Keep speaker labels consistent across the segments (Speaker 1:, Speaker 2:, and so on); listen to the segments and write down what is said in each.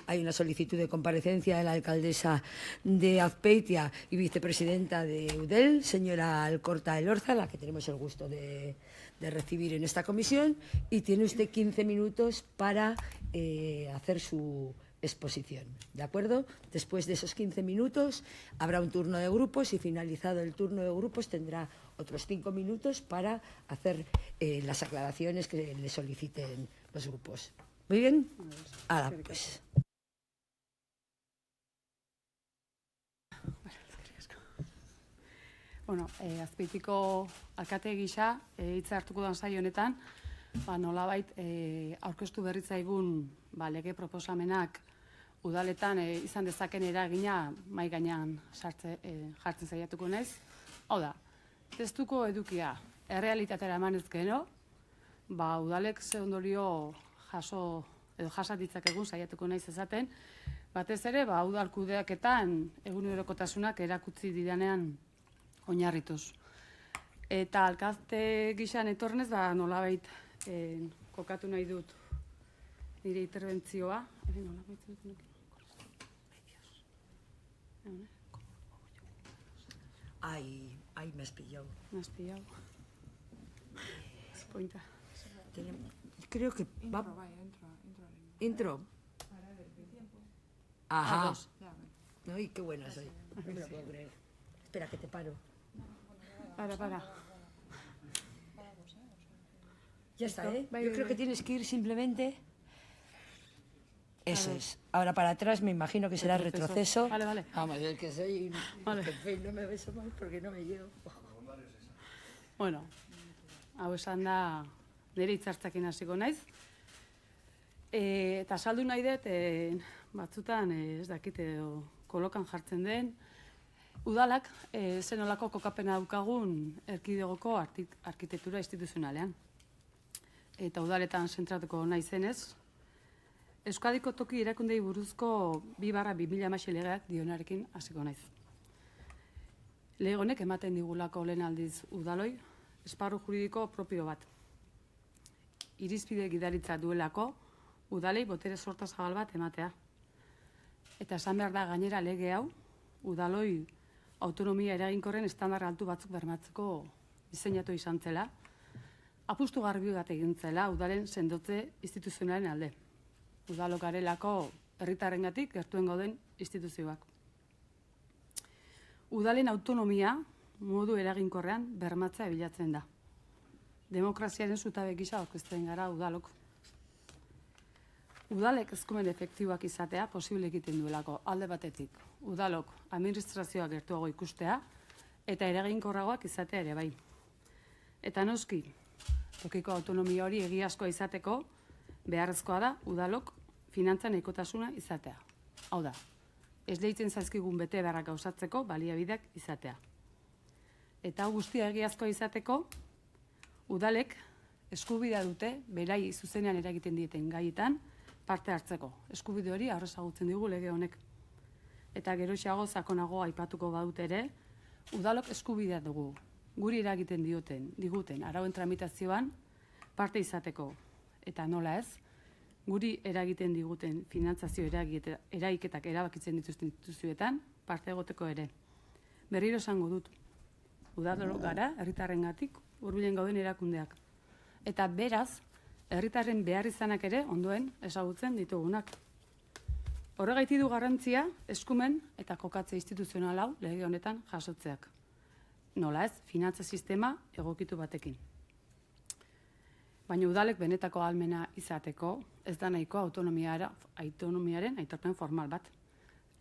Speaker 1: Hay una solicitud de comparecencia de la alcaldesa de Azpeitia y vicepresidenta de Eudel, señora Alcorta Elorza, a la que tenemos el gusto de recibir en esta comisión, y tiene usted 15 minutos para hacer su exposición, ¿de acuerdo? Después de esos 15 minutos habrá un turno de grupos y finalizado el turno de grupos tendrá otros 5 minutos para hacer las aclaraciones que le soliciten los grupos. ¿Muy bien? Ahora, pues.
Speaker 2: Bueno, Azpeitiko alkate gisa hitza hartuko den saio honetan, nolabait aurkeztu berritzaigun lege proposamenak udaletan izan dezaken eragina mahai gainean jartzen saiatuko naiz. Hau da, testuko edukia errealitatera emanez gero, udalek ze ondorio jaso edo jasa ditzakegun saiatuko naiz esaten, batez ere udal kudeaketan egunerokotasunak erakutsi didanean oinarrituz. Eta alkate gisa etornez nolabait kokatu nahi dut nire interbentzioa.
Speaker 1: Ay, me has pillado.
Speaker 2: Me has pillado. Pointa.
Speaker 1: Creo que va... Intro. Ajá. Ay, qué buena soy. No me lo puedo creer. Espera, que te paro.
Speaker 2: Para.
Speaker 1: Ya está, ¿eh? Yo creo que tienes que ir simplemente... Eso es. Ahora para atrás me imagino que será retroceso.
Speaker 2: Vale.
Speaker 1: Vamos, es que soy... No me beso mal porque no me llevo.
Speaker 2: Bueno, hau esan da nire hitzartzakin hasiko naiz. Eta saldu nahi dut, batzutan ez dakit edo kolokan jartzen den, udalak zenolako kokapena daukagun erkidegoko arkitektura instituzionalean. Eta udaletan zentratuko naizenez, Euskadiko toki erakundei buruzko 2/2016 legeak dionarekin hasiko naiz. Lege honek ematen digulako lehen aldiz udaloi, esparru juridiko propio bat. Irizpide gidaritza duelako, udalei botere sorta zabal bat ematea. Eta esan behar da gainera lege hau, udaloi autonomia eraginkorren estandar altu batzuk bermatzeko diseinatu izan zela, apustu garbi bat egin zela udalen sendotze instituzionalen alde. Udalok garelako herritarrengatik gertuen gauden instituzioak. Udalen autonomia modu eraginkorrean bermatzea bilatzen da. Demokraziaren zutabe gisa aurkezten gara udalok. Udalek eskumen efektiboak izatea posible egiten duelako alde batetik. Udalok administrazioak gertuago ikustea eta eraginkorragoak izatea ere bai. Eta noski, tokiko autonomia hori egiazkoa izateko beharrezkoa da udalok finantza nahikotasuna izatea. Hau da, ez lehitzen zaizkigun bete beharrak gauzatzeko baliabideak izatea. Eta guztia egiazkoa izateko, udalek eskubidea dute berai zuzenean eragiten dieten gaietan parte hartzeko. Eskubide hori aurrez agutzen digu lege honek. Eta geroxeago sakonago aipatuko badut ere, udalok eskubidea dugu guri eragiten diguten arauen tramitazioan parte izateko. Eta nola ez, guri eragiten diguten finantzazio eraiketak erabakitzen dituzten instituzioetan parte egoteko ere. Berriro esango dut, udalok gara herritarrengatik hurbilen gauden erakundeak. Eta beraz, herritarren behar izanak ere ondoen ezagutzen ditugunak. Horregaiti du garrantzia eskumen eta kokatze instituzional hau lege honetan jasotzeak. Nola ez, finantza sistema egokitu batekin. Baina udalek benetako ahalmena izateko ez da nahiko autonomiaren aitorpen formal bat.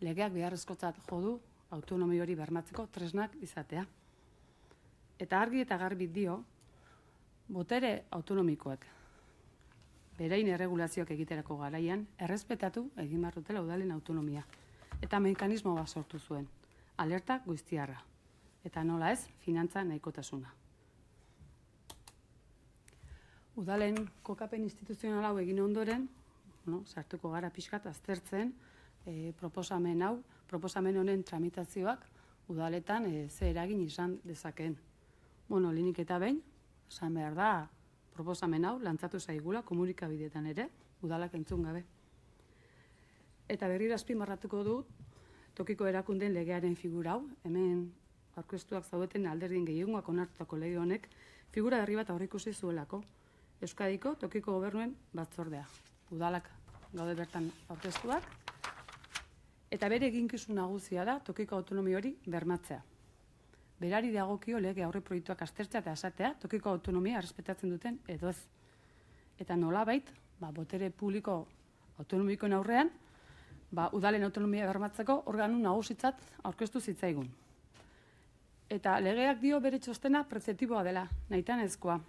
Speaker 2: Legeak beharrezkotzat jo du autonomi hori bermatzeko tresnak izatea. Eta argi eta garbi dio, botere autonomikoek berein erregulazioak egiterako garaian errespetatu egin behar dutela udalen autonomia. Eta mekanismo bat sortu zuen, alerta goiztiarra. Eta nola ez, finantza nahikotasuna. Udalen kokapen instituzional hau egin ondoren, sartuko gara pixkat aztertzen proposamen honen tramitazioak udaletan ze eragin izan dezakeen. Lehenik eta behin, esan behar da, proposamen hau lantzatu zaigula komunikabideetan ere, udalak entzun gabe. Eta berriro azpimarratuko du tokiko erakundeen legearen figura hau, hemen aurkeztuak zaudeten alderdien gehiengoak onartutako lege honek figura berri bat aurreikusi zuelako. Euskadiko tokiko gobernuen batzordea. Udalak gaude bertan aurkeztuak. Eta bere eginkizun nagusia da tokiko autonomia hori bermatzea. Berari dagokio lege aurreproiektuak aztertzea eta esatea tokiko autonomia errespetatzen duten edo ez. Eta nolabait, botere publiko autonomikoen aurrean, udalen autonomia bermatzeko organu nagusitzat aurkeztu zitzaigun. Eta legeak dio bere txostena prezeptiboa dela, nahitan ezkoa.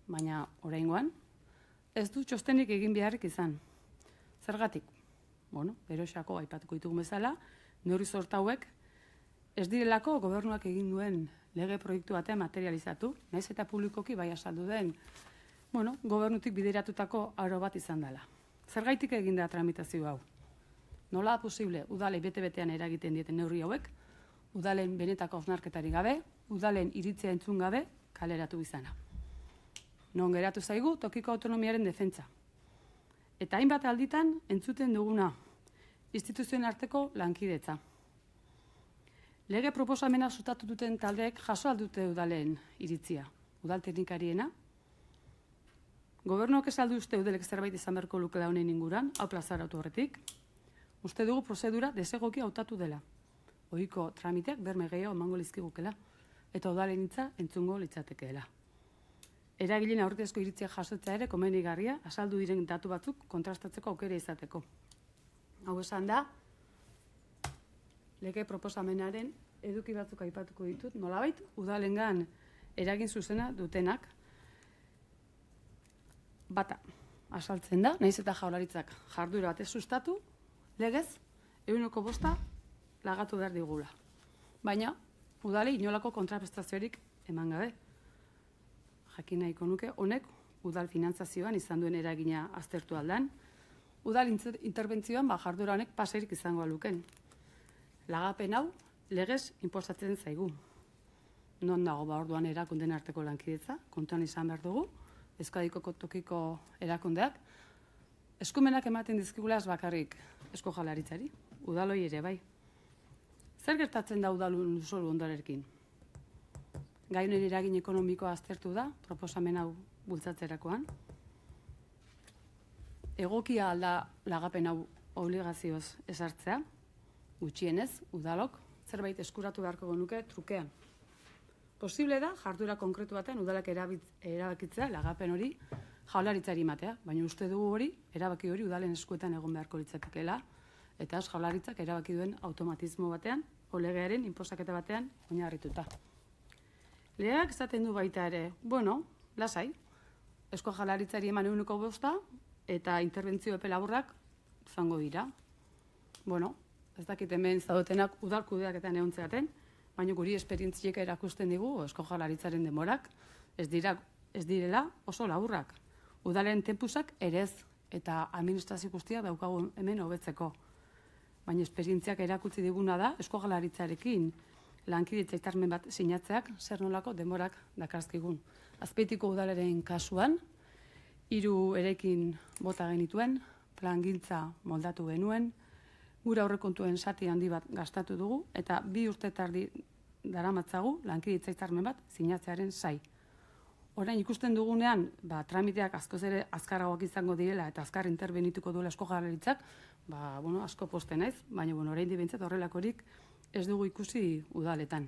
Speaker 2: Baina oraingoan, ez du txostenik egin beharrik izan. Zergatik? Berosako aipatuko ditugun bezala, neurri sorta hauek ez direlako gobernuak egin duen lege proiektu batean materializatu, naiz eta publikoki bai azaldu den, gobernutik bideratutako aro bat izan dela. Zergaitik egin da tramitazio hau? Nola da posible udalei bete-betean eragiten dieten neurri hauek, udalen benetako hausnarketari gabe, udalen iritzia entzun gabe, kaleratu izana. Non geratu zaigu tokiko autonomiaren defentsa. Eta hainbat alditan entzuten duguna, instituzioen arteko lankidetza. Lege proposamena sustatu duten taldeek jaso aldute udalen iritzia, udal teknikariena. Gobernuak ez aldu uste udelek zerbait izan beharko lukela honen inguran, hau plazaratu horretik. Uste dugu prozedura desegoki hautatu dela. Ohiko tramiteak berme gehiago emango lizkigukela, eta udalen hitza entzungo litzatekeela. Eragileen aurrezko iritzia jasotzea ere komenigarria, azaldu diren datu batzuk kontrastatzeko aukera izateko. Hau esan da, lege proposamenaren eduki batzuk aipatuko ditut, nolabait, udalengan eragin zuzena dutenak, bata, azaltzen da, nahiz eta jaurlaritzak jarduera batez sustatu, legez, 100% lagatu behar digula. Baina, udalei inolako kontraprestaziorik eman gabe. Jakin nahiko nuke, honek udal finantzazioan izan duen eragina aztertu aldan, udal interbentzioan jarduera honek paserik izango luken. Lagapen hau, legez inposatzen zaigu. Non dago orduan erakunden arteko lankidetza, kontuan izan behar dugu, Euskadiko tokiko erakundeak, eskumenak ematen dizkigulaz bakarrik Eusko Jaurlaritzari, udaloi ere bai. Zer gertatzen da udalun lurzoru ondarekin? Gai honen eragin ekonomikoa aztertu da, proposamen hau bultzatzerakoan. Egokia alda lagapen hau obligazioz ezartzea, gutxienez, udalok, zerbait eskuratu beharko genuke trukean. Posible da, jarduera konkretu batean udalak erabakitzea lagapen hori jaurlaritzari ematea, baina uste dugu hori, erabaki hori udalen eskuetan egon beharko litzatekeela, eta ez jaurlaritzak erabaki duen automatismo batean, legearen inposaketa batean oinarrituta. Legeak esaten du baita ere, lasai, Eusko Jaurlaritzari eman 100% eta interbentzio epe laburrak izango dira. Ez dakit hemen zaudetenak udal kudeaketan egon zeaten, baina guri esperientziek erakusten digu Eusko Jaurlaritzaren demorak ez direla oso laburrak. Udalen tempusak ere ez, eta administrazio guztiak daukagu hemen hobetzeko. Baina esperientziak erakutsi diguna da Eusko Jaurlaritzarekin lankidetza hitzarmen bat sinatzeak zer nolako demorak dakarzkigun. Azpeitiko udalaren kasuan, 3 eraikin bota genituen, plangintza moldatu genuen, gure aurrekontuen zati handi bat gastatu dugu, eta 2 urte tardi daramatzagu lankidetza hitzarmen bat sinatzearen zai. Orain ikusten dugunean, tramiteak askoz ere azkarragoak izango direla eta azkar interbenituko duela Eusko Jaurlaritzak, asko posten naiz, baina orain dibentzat horrelakorik ez dugu ikusi udaletan.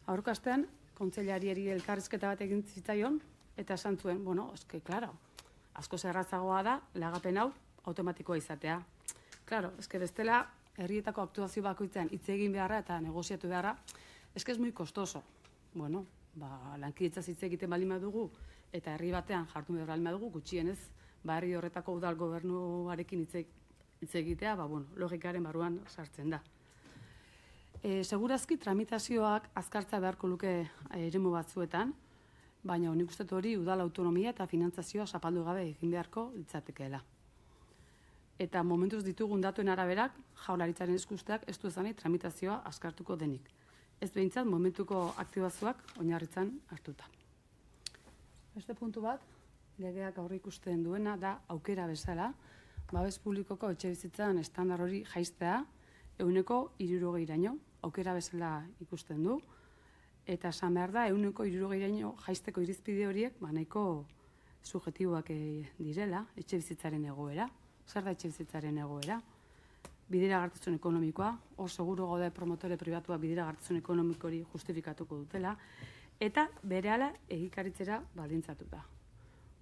Speaker 2: Aurreko astean, kontseilariari elkarrizketa bat egin zitzaion, eta esan zuen, klaro, asko errazagoa da, lagapen hau automatikoa izatea. Klaro, bestela, herrietako aktuazio bakoitzean hitz egin beharra eta negoziatu beharra, ez muy kostoso. Lankidetza hitz egiten baldin badugu, eta herri batean jardun behar baldin badugu, gutxienez, herri horretako udal gobernuarekin hitz egitea, logikaren barruan sartzen da. Segurazki tramitazioak azkartza beharko luke eremu batzuetan, baina nik uste hori udal autonomia eta finantzazioa zapaldu gabe egin beharko litzatekeela. Eta momentuz ditugun datuen araberak, Jaurlaritzaren eskusteak ez du ezanik tramitazioa azkartuko denik. Ez behintzat momentuko aktibazioak oinarritzan hartuta. Beste puntu bat, legeak aurre ikusten duena da aukera bezala, babes publikoko etxebizitzan estandar hori jaistea 160%, aukera bezala ikusten du, eta esan behar da 160% jaisteko irizpide horiek nahiko subjektiboak direla, etxebizitzaren egoera. Zer da etxebizitzaren egoera? Bideragarritasun ekonomikoa, hor seguru gaude promotore pribatua bideragarritasun ekonomikori justifikatuko dutela, eta berehala egikaritzera baldintzatuta.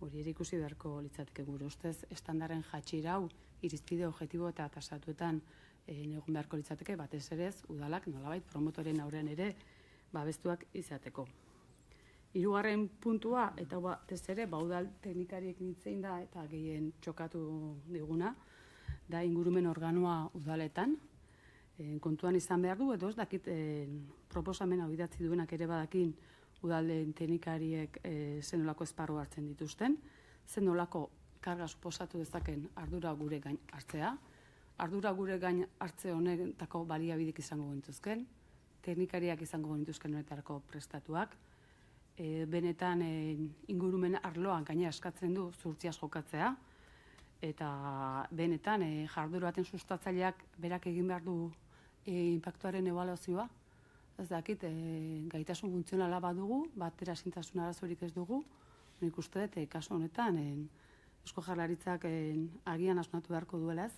Speaker 2: Hori ere ikusi beharko litzateke gure ustez, estandarren jatxira hau irizpide objektibo eta tasatuetan egon beharko litzateke, batez ere udalak nolabait promotoren aurrean ere babestuak izateko. Hirugarren puntua, eta batez ere udal teknikariek hitzein da eta gehien txokatu diguna, da ingurumen organoa udaletan. Kontuan izan behar du, edo ez dakit proposamen hau idatzi duenak ere badakin udalen teknikariek zenolako esparru hartzen dituzten, zenolako karga suposatu dezaken ardura gure gain hartzea, ardura gure gain hartze honetako baliabideak izango gintuzken, teknikariak izango gintuzken honetarako prestatuak, benetan ingurumen arloan gaina eskatzen du zuhurtziaz jokatzea, eta benetan jarduera baten sustatzaileak berak egin behar du inpaktuaren ebaluazioa. Ez dakit, gaitasun funtzionala badugu, batera ezintasun arazorik ez dugu, nik uste dut, kasu honetan, Eusko Jaurlaritzak agian asmatu beharko duela ez,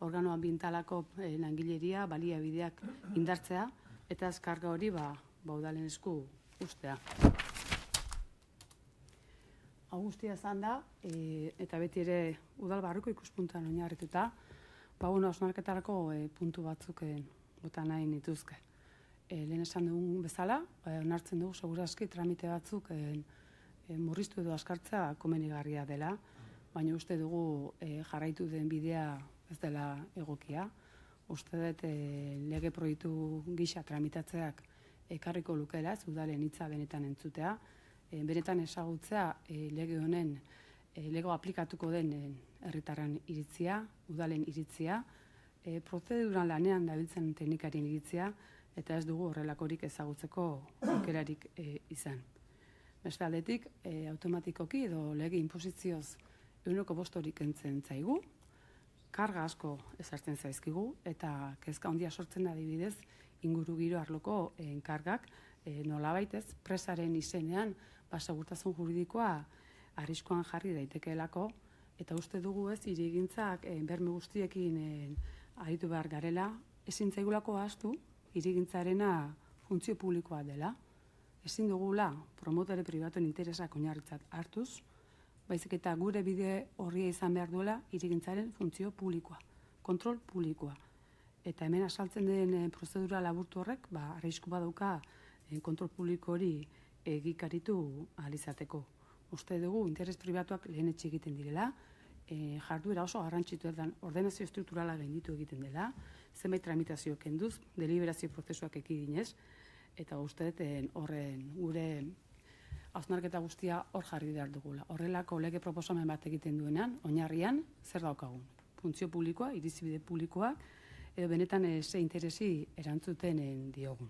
Speaker 2: organo ambientalako langileria, baliabideak indartzea, eta azkarga hori udalen esku ustea. Hau guztia esan da, eta beti ere udal barruko ikuspuntuan oinarrituta, hausnarketarako puntu batzuk bota nahi nituzke. Lehen esan dugun bezala, onartzen dugu segurazki tramite batzuk murriztu edo askartzea komenigarria dela, baina uste dugu jarraitu den bidea ez dela egokia. Uste dut lege proiektu gisa tramitatzeak ekarriko lukeela, ez udalen hitza benetan entzutea, benetan ezagutzea lege honen, lego aplikatuko den herritarren iritzia, udalen iritzia, prozeduran lanean dabiltzen teknikarien iritzia, eta ez dugu horrelakorik ezagutzeko aukerarik izan. Beste aldetik, automatikoki edo lege inposizioz 100% kentzen zaigu, karga asko ezartzen zaizkigu, eta kezka handia sortzen da adibidez ingurugiro arloko kargak, nolabait ez, presaren izenean segurtasun juridikoa arriskoan jarri daitekeelako, eta uste dugu ez, hirigintzak berme guztiekin aritu behar garela, ezin zaigulako ahaztu, hirigintzarena funtzio publikoa dela, ezin dugula promotore pribatuen interesak oinarritzat hartuz, baizik eta gure bide horria izan behar duela hirigintzaren funtzio publikoa, kontrol publikoa. Eta hemen asaltzen den prozedura laburtu horrek, arrisku badauka kontrol publiko hori egikaritu ahal izateko. Uste dugu interes pribatuak lehenetxe egiten direla, jarduera oso garrantzitsuetan ordenazio estrukturala gainditu egiten dela, zenbait tramitazio kenduz, deliberazio prozesuak ekidinez, eta uste horren gure hausnarketa guztia hor jarri behar dugula. Horrelako lege proposamen bat egiten duenean, oinarrian, zer daukagun? Funtzio publikoa, irizpide publikoa, edo benetan ze interesi erantzuten diogun.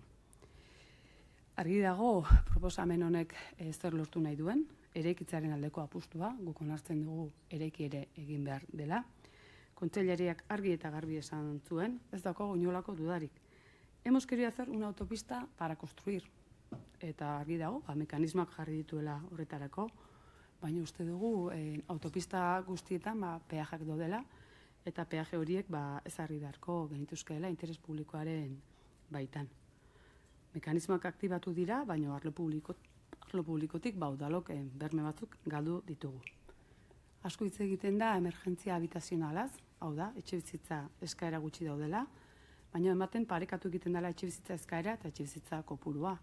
Speaker 2: Argi dago proposamen honek zer lortu nahi duen, eraikitzaren aldeko apustua, guk onartzen dugu eraiki ere egin behar dela. Kontseilariak argi eta garbi esan zuen, ez daukagu inolako dudarik. Hemos querido hacer una autopista para construir. Eta argi dago, mekanismoak jarri dituela horretarako, baina uste dugu autopista guztietan peajak daudela, eta peaje horiek ezarri beharko genituzkeela interes publikoaren baitan. Mekanismoak aktibatu dira, baina arlo publikotik udalok berme batzuk galdu ditugu. Asko hitz egiten da emergentzia habitazionalaz, hau da, etxebizitza eskaera gutxi daudela, baina ematen parekatu egiten dela etxebizitza eskaera eta etxebizitza kopurua.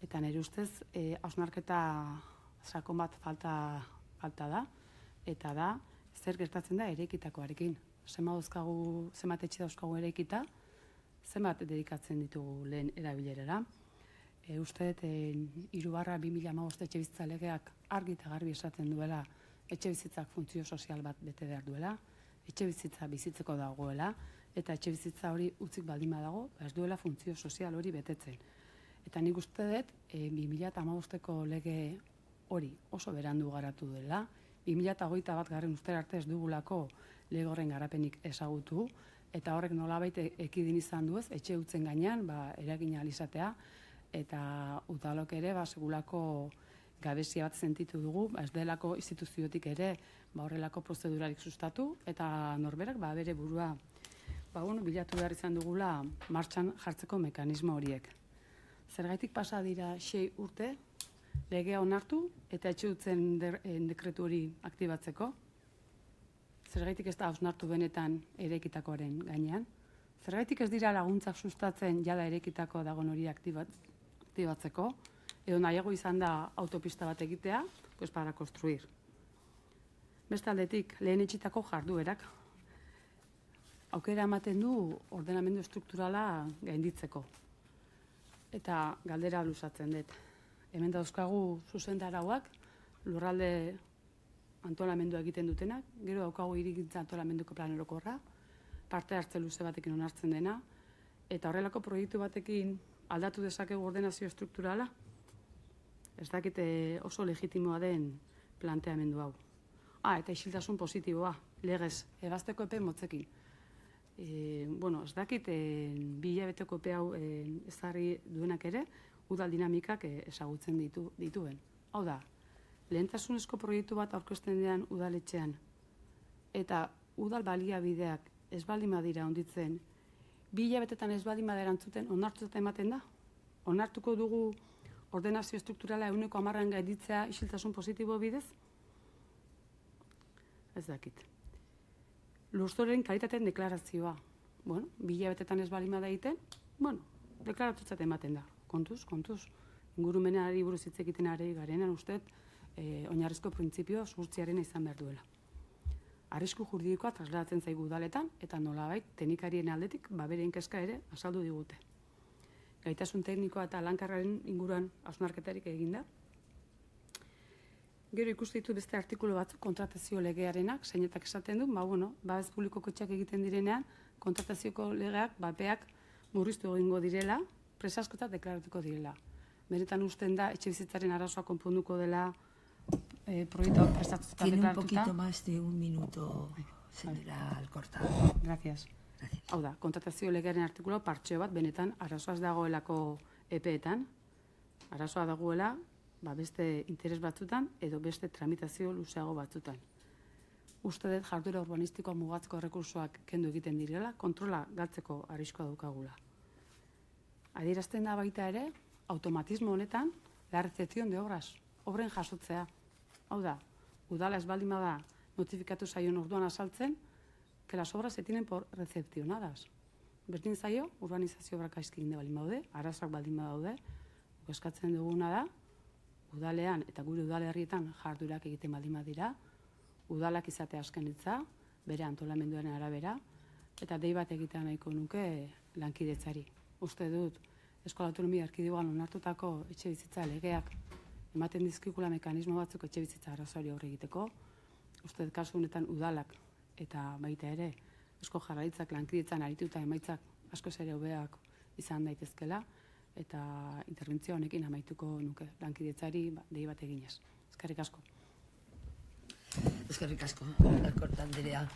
Speaker 2: Eta nire ustez, hausnarketa sakon bat falta da, eta da, zer gertatzen da eraikitakoarekin. Zenbat etxe dauzkagu eraikita, zenbat dedikatzen ditugu lehen erabilerara. Uste dut, 3/2015 etxebizitza legeak argi eta garbi esaten duela etxebizitzak funtzio sozial bat bete behar duela, etxebizitza bizitzeko dagoela, eta etxebizitza hori utzik baldin badago, ez duela funtzio sozial hori betetzen. Eta nik uste dut, 2015ko lege hori oso berandu garatu dela, 2021 ustera arte ez dugulako lege horren garapenik ezagutu, eta horrek nolabait ekidin izan duez, etxe utzen gainean, eragina ahal izatea, eta udalok ere, segulako gabezia bat sentitu dugu, ez delako instituziotik ere horrelako prozedurarik sustatu, eta norberak bere burua bilatu behar izan dugula martxan jartzeko mekanismo horiek. Zergaitik pasa dira 6 urte, legea onartu eta etxe utzen dekretu hori aktibatzeko? Zergaitik ez da hausnartu benetan eraikitakoaren gainean? Zergaitik ez dira laguntzak sustatzen jada eraikitako dagoen hori aktibatzeko? Edo nahiago izan da autopista bat egitea, para konstruir. Beste aldetik, lehen etxitako jarduerak aukera ematen du ordenamendu estrukturala gainditzeko. Eta galdera luzatzen dut. Hemen dauzkagu zuzentarauak, lurralde antolamendua egiten dutenak, gero daukagu hirigintza antolamenduko plan orokorra, parte hartze luze batekin onartzen dena, eta horrelako proiektu batekin aldatu dezakegu ordenazio estrukturala, ez dakite oso legitimoa den planteamendu hau. Eta isiltasun positiboa, legez, ebazteko epe motzekin. Ez dakit 2 hilabeteko epe hau ezarri duenak ere, udal dinamikak ezagutzen dituen. Hau da, lehentasunezko proiektu bat aurkezten dean udaletxean, eta udal baliabideak ez baldin badira onditzen, 2 hilabetetan ez baldin badira antzuten, onartuta ematen da? Onartuko dugu ordenazio estrukturala 100% gainditzea isiltasun positibo bidez? Ez dakit. Lurzoren kalitateen deklarazioa. 2 hilabetetan ez baldin bada egiten, deklaratutzat ematen da. Kontuz. Ingurumenari buruz hitz egiten ari garenean uste oinarrizko printzipioa zuhurtziarena izan behar duela. Arrisku juridikoa trasladatzen zaigu udaletan, eta nolabait teknikarien aldetik bere kezka ere azaldu digute. Gaitasun teknikoa eta lankarraren inguruan hausnarketarik eginda. Gero ikusten ditu beste artikulu batzuk kontratazio legearenak, zeinetak esaten du, babes publikoko etxeak egiten direnean, kontratazioko legeak, bapeak murriztu egingo direla, presaskota deklaratuko direla. Benetan usten da, etxe bizitzaren arazoa konponduko dela proiektua prestatuta deklaratuta.
Speaker 1: Tiene un poquito más de 1 minuto, señora Alcorta.
Speaker 2: Gracias. Hau da, kontratazio legearen artikulu partxeo bat, benetan arazoaz dagoelako epeetan, arazoa dagoela, beste interes batzutan edo beste tramitazio luzeago batzutan. Uste dut jarduera urbanistikoa mugatzeko errekursoak kendu egiten direla, kontrola galtzeko arriskua daukagula. Adierazten da baita ere, automatismo honetan, la recepción de obras, obren jasotzea. Hau da, udala ez baldin bada notifikatu zaion orduan azaltzen, que las obras se tienen por recepcionadas. Berdin zaio, urbanizazio obrak gaizki egin baldin badaude, arazoak baldin badaude, eskatzen duguna da, udalean eta gure udalerrietan jarduerak egiten baldin badira, udalak izatea azken hitza, bere antolamenduaren arabera, eta dei bat egitea nahiko nuke lankidetzari. Uste dut, Eskola Autonomia Erkidegoan onartutako etxe bizitza legeak ematen dizkigula mekanismo batzuk etxe bizitza arazoari aurre egiteko. Uste dut kasu honetan udalak eta baita ere Eusko Jaurlaritzak lankidetzan arituta emaitzak askoz ere hobeak izan daitezkela, eta interbentzio honekin amaituko nuke lankidetzari dei bat eginez. Eskerrik asko.
Speaker 1: Eskerrik asko, Alcorta Andrea.